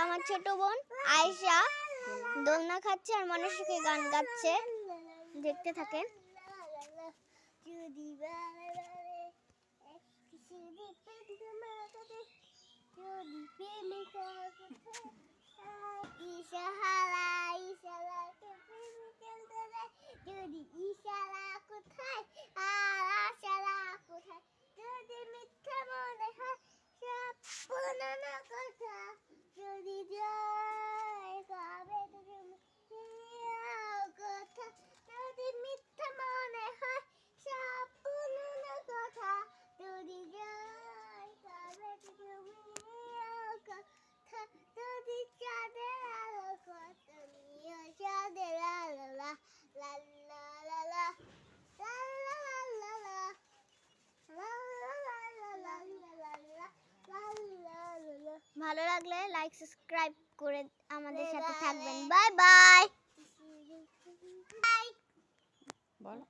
আমার ছোট বোন আয়েশা দোলনা খাচ্ছে আর মনসুকে গান গাচ্ছে, দেখতে থাকেন। ভালো লাগলে লাইক সাবস্ক্রাইব করে আমাদের সাথে থাকবেন। Bye bye. বলো।